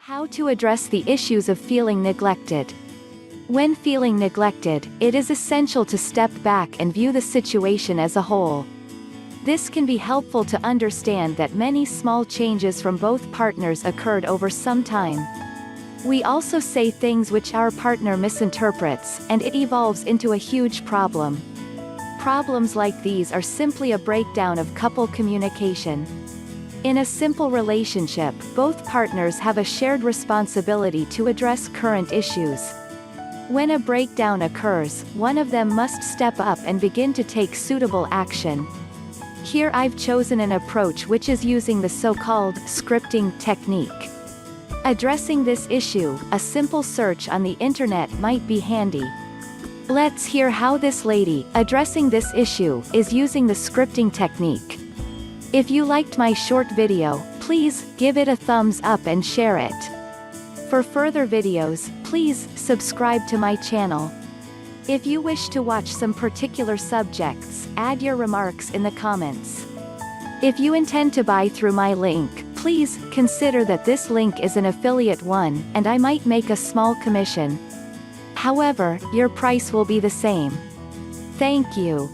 How to address the issues of feeling neglected. When feeling neglected, it is essential to step back and view the situation as a whole. This can be helpful to understand that many small changes from both partners occurred over some time. We also say things which our partner misinterprets, and it evolves into a huge problem. Problems like these are simply a breakdown of couple communication. In a simple relationship, both partners have a shared responsibility to address current issues. When a breakdown occurs, one of them must step up and begin to take suitable action. Here I've chosen an approach which is using the so-called scripting technique. Addressing this issue, a simple search on the internet might be handy. Let's hear how this lady, addressing this issue, is using the scripting technique. If you liked my short video, please give it a thumbs up and share it. For further videos, please subscribe to my channel. If you wish to watch some particular subjects, add your remarks in the comments. If you intend to buy through my link, please consider that this link is an affiliate one, and I might make a small commission. However, your price will be the same. Thank you.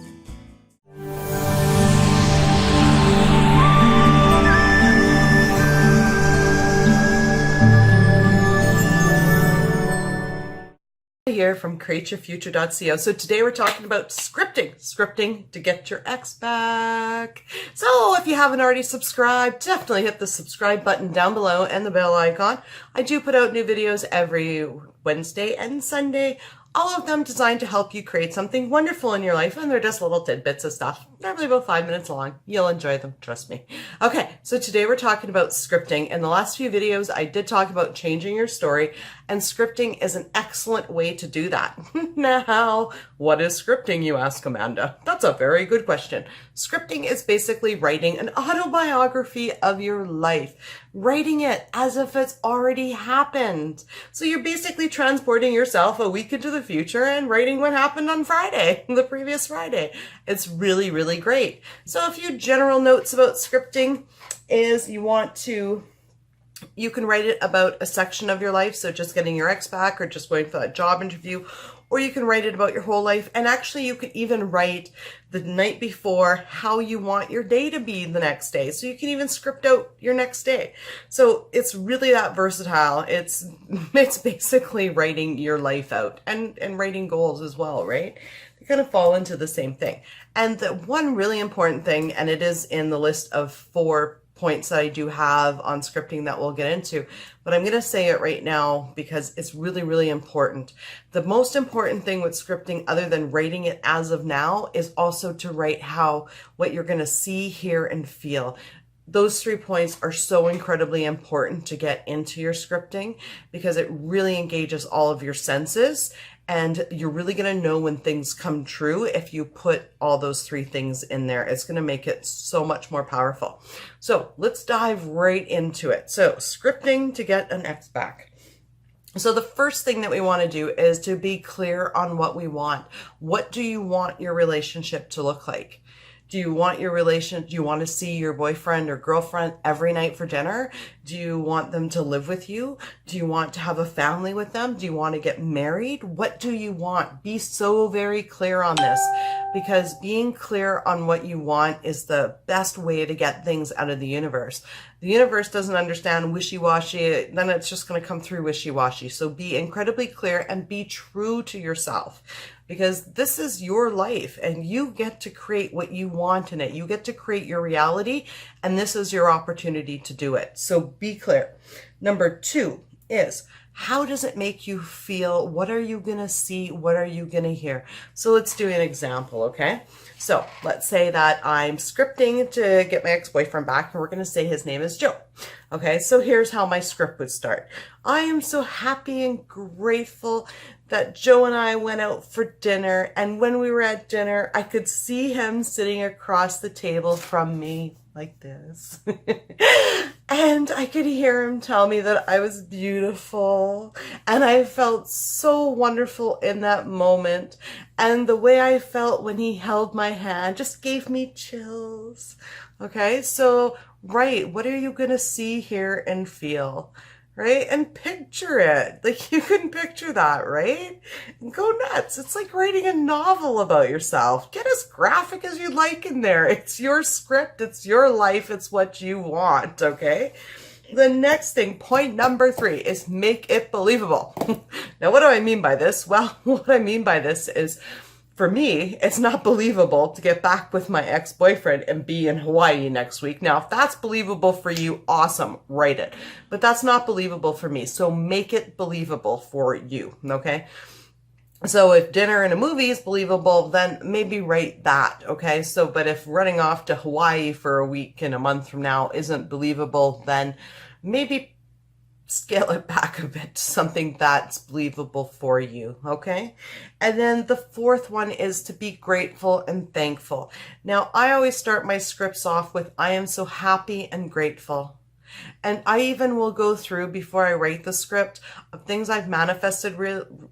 Here from createyourfuture.co. So today we're talking about scripting to get your ex back. So if you haven't already subscribed, definitely hit the subscribe button down below and the bell icon. I do put out new videos every Wednesday and Sunday, all of them designed to help you create something wonderful in your life, and they're just little tidbits of stuff, probably about 5 minutes long. You'll enjoy them, trust me. Okay, so today we're talking about scripting. In the last few videos, I did talk about changing your story, and scripting is an excellent way to do that. Now, what is scripting, you ask, Amanda? That's a very good question. Scripting is basically writing an autobiography of your life, writing it as if it's already happened. So you're basically transporting yourself a week into the future and writing what happened on Friday, the previous Friday. It's really, really great. So a few general notes about scripting is you can write it about a section of your life, so just getting your ex back or just going for that job interview, or you can write it about your whole life. And actually you could even write the night before how you want your day to be the next day. So you can even script out your next day. So it's really that versatile. It's basically writing your life out and writing goals as well, right? They kind of fall into the same thing. And the one really important thing, and it is in the list of 4 points that I do have on scripting that we'll get into, but I'm going to say it right now because it's really, really important. The most important thing with scripting, other than writing it as of now, is also to write what you're going to see, hear, and feel. Those 3 points are so incredibly important to get into your scripting because it really engages all of your senses. And you're really going to know when things come true if you put all those 3 things in there. It's going to make it so much more powerful. So let's dive right into it. So scripting to get an ex back. So the first thing that we want to do is to be clear on what we want. What do you want your relationship to look like? Do you want to see your boyfriend or girlfriend every night for dinner? Do you want them to live with you? Do you want to have a family with them? Do you want to get married? What do you want? Be so very clear on this, because being clear on what you want is the best way to get things out of the universe. The universe doesn't understand wishy-washy, then it's just going to come through wishy-washy. So be incredibly clear and be true to yourself, because this is your life and you get to create what you want in it. You get to create your reality, and this is your opportunity to do it. So be clear. Number 2 is, how does it make you feel? What are you going to see? What are you going to hear? So let's do an example, okay? So let's say that I'm scripting to get my ex-boyfriend back, and we're going to say his name is Joe. Okay, so here's how my script would start. I am so happy and grateful that Joe and I went out for dinner, and when we were at dinner, I could see him sitting across the table from me like this. And I could hear him tell me that I was beautiful, and I felt so wonderful in that moment. And the way I felt when he held my hand just gave me chills. Okay, so right, what are you gonna see, hear, and feel? right? And picture it. Like, you can picture that, right? And go nuts. It's like writing a novel about yourself. Get as graphic as you like in there. It's your script. It's your life. It's what you want, okay? The next thing, point number 3, is make it believable. Now, what do I mean by this? Well, what I mean by this is, for me, it's not believable to get back with my ex-boyfriend and be in Hawaii next week. Now, if that's believable for you, awesome, write it. But that's not believable for me, so make it believable for you, okay? So if dinner and a movie is believable, then maybe write that, okay? So, but if running off to Hawaii for a week and a month from now isn't believable, then maybe scale it back a bit to something that's believable for you, okay? And then the 4th one is to be grateful and thankful. Now, I always start my scripts off with, I am so happy and grateful. And I even will go through, before I write the script, of things I've manifested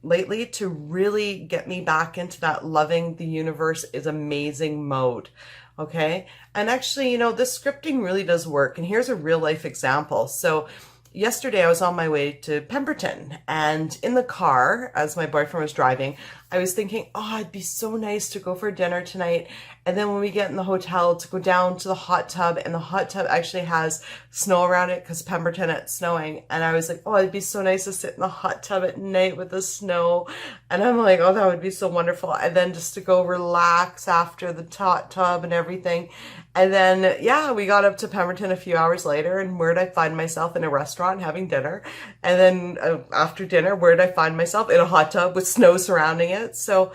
lately to really get me back into that loving the universe is amazing mode. Okay? And actually, you know, this scripting really does work. And here's a real life example. So yesterday I was on my way to Pemberton, and in the car, as my boyfriend was driving, I was thinking, oh, it'd be so nice to go for dinner tonight. And then when we get in the hotel, to go down to the hot tub, and the hot tub actually has snow around it because Pemberton, it's snowing. And I was like, oh, it'd be so nice to sit in the hot tub at night with the snow. And I'm like, oh, that would be so wonderful. And then just to go relax after the hot tub and everything. And then, yeah, we got up to Pemberton a few hours later, and where did I find myself? In a restaurant having dinner. And then after dinner, where did I find myself? In a hot tub with snow surrounding it. So,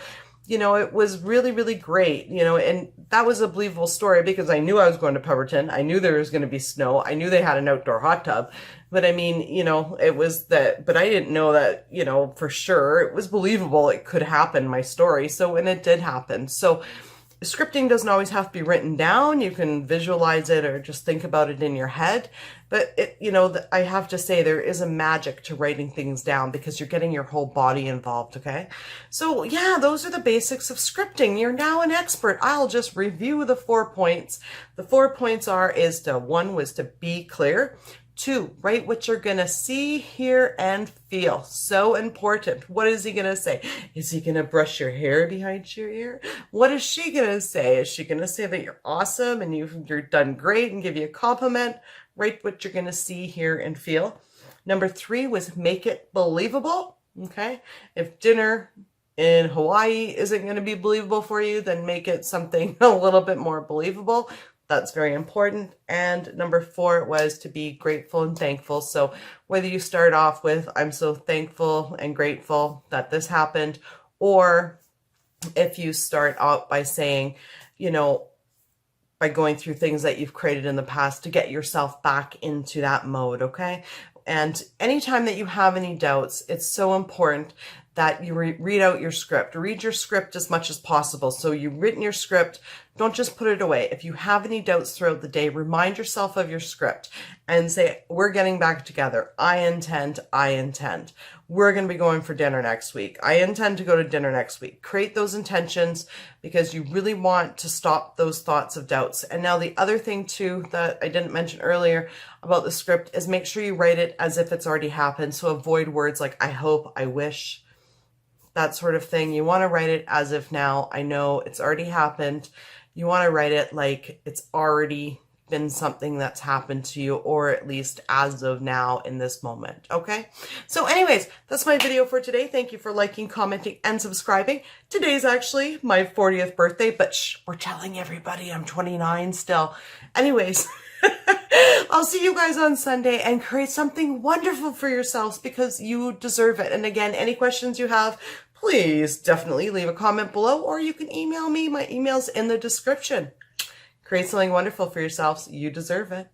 you know, it was really, really great, you know, and that was a believable story because I knew I was going to Pemberton. I knew there was going to be snow. I knew they had an outdoor hot tub. But I mean, you know, it was that, but I didn't know that, you know, for sure. It was believable. It could happen, my story. So, and it did happen. So, scripting doesn't always have to be written down. You can visualize it or just think about it in your head. But, it, you know, I have to say there is a magic to writing things down because you're getting your whole body involved, okay? So, yeah, those are the basics of scripting. You're now an expert. I'll just review the 4 points. The 4 points is to, 1 was to be clear. 2, write what you're going to see, hear, and feel. So important. What is he going to say? Is he going to brush your hair behind your ear? What is she going to say? Is she going to say that you're awesome and you're done great and give you a compliment? Write what you're going to see, hear, and feel. Number 3 was make it believable. Okay. If dinner in Hawaii isn't going to be believable for you, then make it something a little bit more believable. That's very important. And number 4 was to be grateful and thankful. So whether you start off with, I'm so thankful and grateful that this happened, or if you start out by saying, you know, by going through things that you've created in the past to get yourself back into that mode, okay? And anytime that you have any doubts, it's so important that you read out your script. Read your script as much as possible. So you've written your script, don't just put it away. If you have any doubts throughout the day, remind yourself of your script and say, we're getting back together. I intend. We're going to be going for dinner next week. I intend to go to dinner next week. Create those intentions because you really want to stop those thoughts of doubts. And now the other thing too that I didn't mention earlier about the script is make sure you write it as if it's already happened. So avoid words like I hope, I wish, that sort of thing. You want to write it as if now I know it's already happened. You want to write it like it's already been something that's happened to you, or at least as of now in this moment. Okay. So anyways, that's my video for today. Thank you for liking, commenting, and subscribing. Today's actually my 40th birthday, but shh, we're telling everybody I'm 29 still. Anyways, I'll see you guys on Sunday, and create something wonderful for yourselves because you deserve it. And again, any questions you have, please definitely leave a comment below, or you can email me. My email's in the description. Create something wonderful for yourselves. You deserve it.